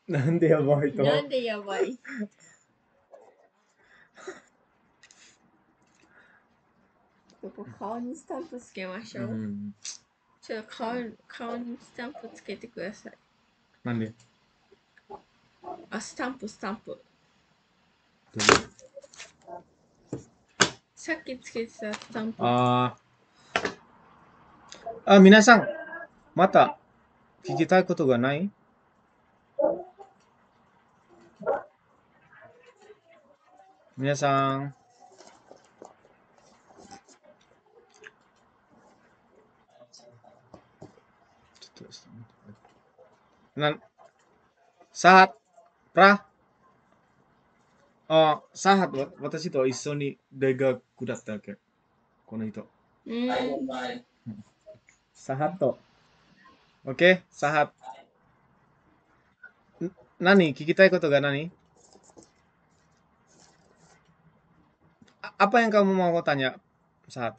なんでやばいと。なんでやばい。ここ顔にスタンプつけましょう。ちょっと顔にスタンプつけてください。なんであ、スタンプ。さっきつけてたスタンプ。皆さん、また聞きたいことがない皆さん。ちょっとsaat pra saat watashi to issho ni daigaku datta ke kono hito. Sahat to. Oke, sahat. Nani? Kikitai koto ga nani? Apa yang kamu mau tanya, Sahat?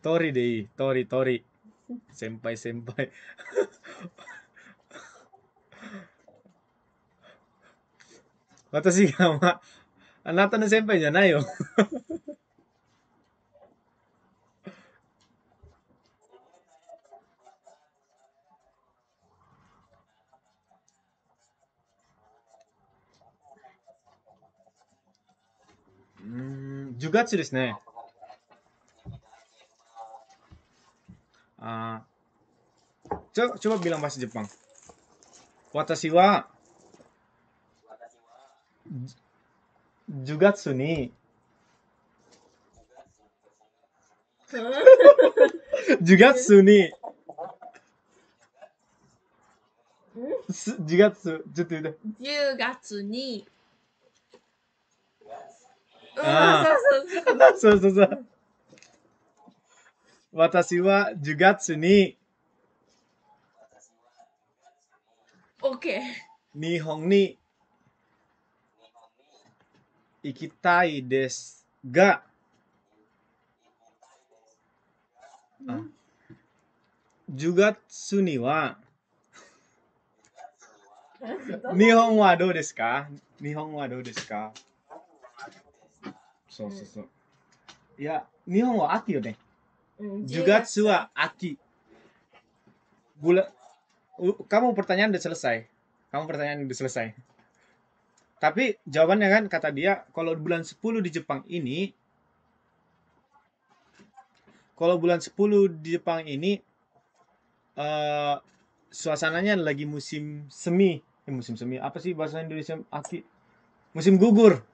Tori deh, Tori. Senpai. 私があなたの先輩じゃないよ。10月ですね。coba bilang bahasa Jepang. Watashi wa 10月に10月に10月ちょっと言うて10月にそう私は10月に OK 日本に行きたいですが10月には日本はどうですかそういや日本は秋よね10月は秋kamu pertanyaan udah selesai tapi jawabannya kan kata dia kalau bulan 10 di Jepang ini suasananya lagi musim semi apa sih bahasa Indonesia aki musim gugur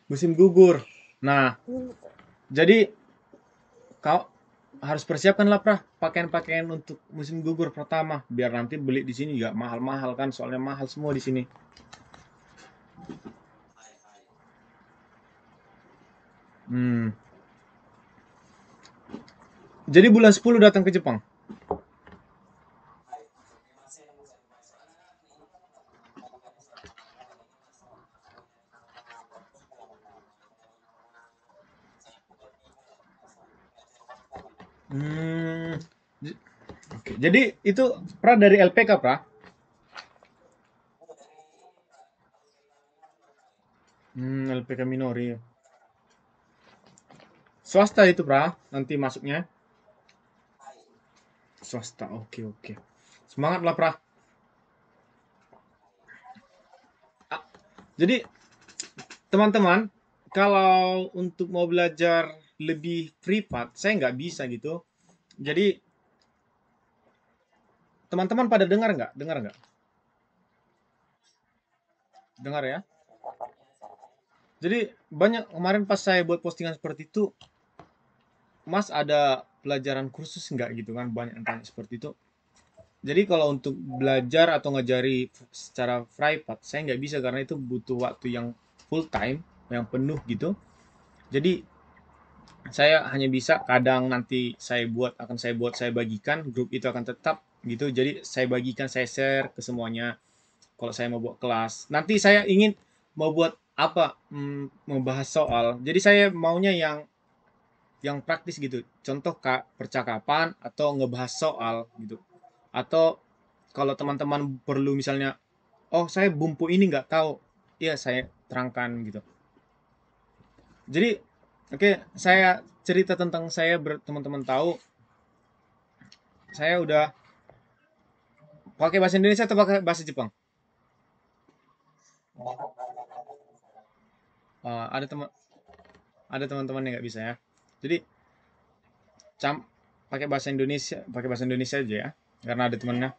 musim gugur nah jadi kau harus persiapkanlah pakaian untuk musim gugur pertama biar nanti beli di sini juga mahal-mahal kan soalnya mahal semua di sini. Jadi bulan 10 datang ke Jepang. Oke. Jadi itu dari LPK, LPK Minori. Swasta itu, nanti masuknya. Swasta. Oke. Semangat lah, Jadi teman-teman, kalau untuk mau belajar lebih privat, saya nggak bisa gitu. Jadi teman-teman pada dengar nggak? Dengar ya. Jadi banyak kemarin pas saya buat postingan seperti itu, Mas ada pelajaran kursus nggak gitu kan? Banyak yang tanya seperti itu. Jadi kalau untuk belajar atau ngajari secara privat, saya nggak bisa karena itu butuh waktu yang full time, yang penuh gitu. Jadi saya hanya bisa kadang nanti saya bagikan, grup itu akan tetap gitu. Jadi saya bagikan, saya share ke semuanya. Kalau saya mau buat kelas, nanti saya ingin mau buat apa, membahas soal. Jadi saya maunya yang praktis gitu. Contoh Kak, percakapan atau ngebahas soal gitu. Atau kalau teman-teman perlu misalnya, oh saya bumpu ini nggak tahu, iya saya terangkan gitu. Jadi oke, saya cerita tentang saya teman-teman tahu, saya udah pakai bahasa Indonesia atau pakai bahasa Jepang. Ada ada teman-teman yang nggak bisa ya. Jadi cam pakai bahasa Indonesia aja ya, karena ada temannya.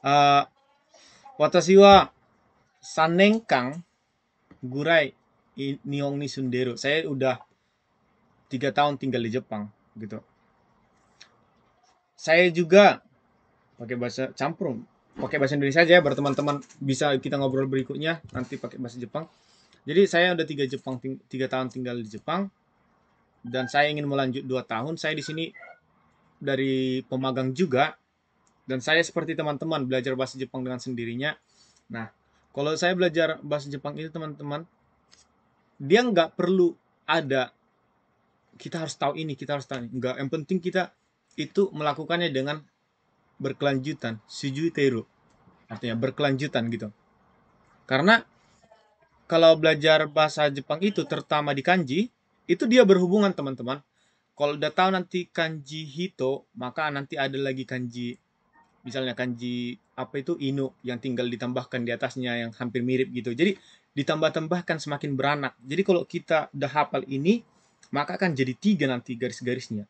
Uh, Watashi wa 3 年間 gurai Nihon ni sunderu. Saya udah 3 tahun tinggal di Jepang gitu. Saya juga pakai bahasa campur, pakai bahasa Indonesia aja ya, biar teman-teman bisa kita ngobrol berikutnya nanti pakai bahasa Jepang. Jadi saya udah 3 tahun tinggal di Jepang dan saya ingin melanjut 2 tahun. Saya di sini dari pemagang juga dan saya seperti teman-teman belajar bahasa Jepang dengan sendirinya. Nah, kalau saya belajar bahasa Jepang itu teman-teman, dia nggak perlu ada kita harus tahu ini, kita harus tahu ini. Enggak, yang penting kita itu melakukannya dengan berkelanjutan, sujui teru. Artinya berkelanjutan gitu. Karena kalau belajar bahasa Jepang itu terutama di kanji, itu dia berhubungan teman-teman. Kalau udah tahu nanti kanji hito, maka nanti ada lagi kanji, misalnya kanji apa itu inu yang tinggal ditambahkan di atasnya yang hampir mirip gitu. Jadi ditambah-tambahkan semakin beranak. Jadi kalau kita udah hafal ini, maka akan jadi 3 nanti garis-garisnya.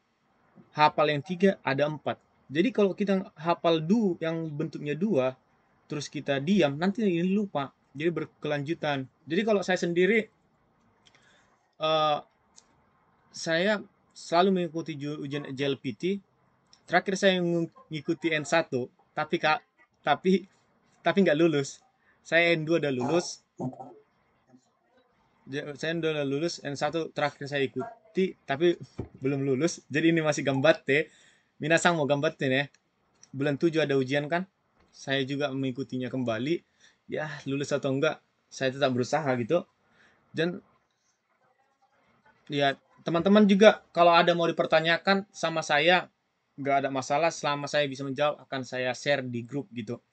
Hafal yang 3 ada 4. Jadi kalau kita hafal yang bentuknya 2, terus kita diam, nanti ini lupa. Jadi berkelanjutan. Jadi kalau saya sendiri, eh, saya selalu mengikuti ujian JLPT. Terakhir saya mengikuti N1, tapi tapi tapi nggak lulus. Saya N2 udah lulus, N1 terakhir saya ikuti, tapi belum lulus. Jadi ini masih gambatte. Minasang mau gambatte ya. Bulan 7 ada ujian kan? Saya juga mengikutinya kembali. Ya, lulus atau enggak, saya tetap berusaha gitu. Dan ya, teman-teman juga kalau ada mau dipertanyakan sama saya, nggak ada masalah selama saya bisa menjawab akan saya share di grup gitu.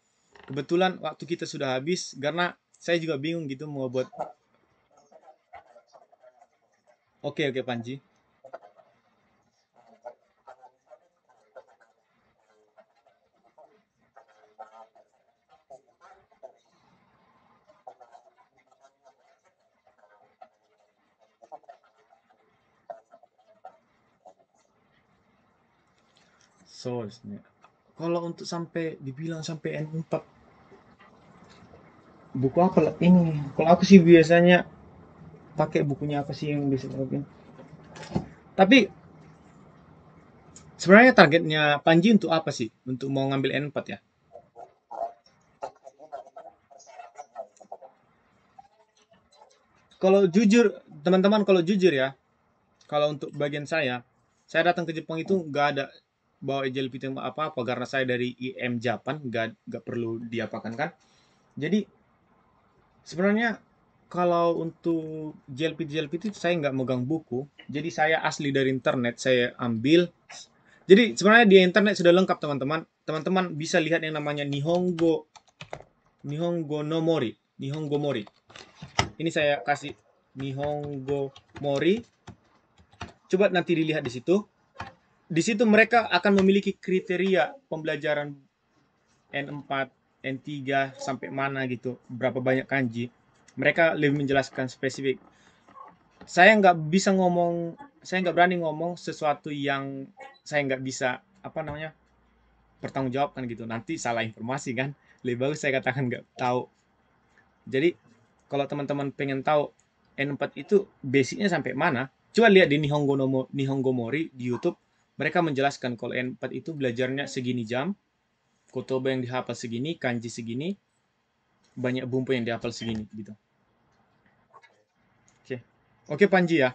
Kebetulan waktu kita sudah habis karena saya juga bingung gitu mau buat. Oke, oke Panji. So, kalau untuk sampai dibilang sampai N4, buku apa lah ini? Kalau aku sih biasanya pakai bukunya apa sih yang bisa dipakai? Tapi sebenarnya targetnya Panji untuk apa sih? Untuk mau ngambil N4 ya? Kalau jujur, teman-teman kalau jujur ya, kalau untuk bagian saya datang ke Jepang itu nggak ada bawa JLPT apa-apa karena saya dari IM Japan, nggak perlu diapakan kan. Jadi sebenarnya kalau untuk JLPT itu saya nggak megang buku. Jadi saya asli dari internet, saya ambil. Jadi sebenarnya di internet sudah lengkap teman-teman. Teman-teman bisa lihat yang namanya Nihongo no Mori, Nihongo Mori. Ini saya kasih Nihongo Mori. Coba nanti dilihat di situ. Di situ mereka akan memiliki kriteria pembelajaran N4, N3 sampai mana gitu, berapa banyak kanji. Mereka lebih menjelaskan spesifik. Saya nggak berani ngomong sesuatu yang saya nggak bisa apa namanya pertanggungjawabkan gitu. Nanti salah informasi kan. Lebih bagus saya katakan nggak tahu. Jadi kalau teman-teman pengen tahu N4 itu basicnya sampai mana, coba lihat di Nihongo Mori di YouTube. Mereka menjelaskan kalau N4 itu belajarnya segini jam, kotoba yang dihafal segini, kanji segini, banyak bumbu yang dihafal segini gitu. Oke. Oke Panji ya.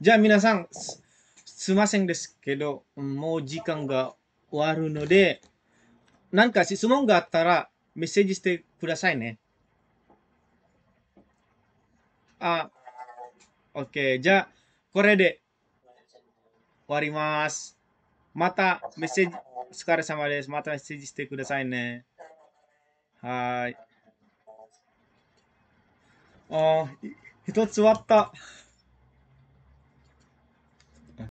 じゃあ皆さん、すいませんですけど、もう時間が終わるので、なんか質問があったらメッセージしてくださいね。あ、OK。じゃあ、これで終わります。またメッセージ、お疲れ様です。またメッセージしてくださいね。はーい。あー、一つ終わった。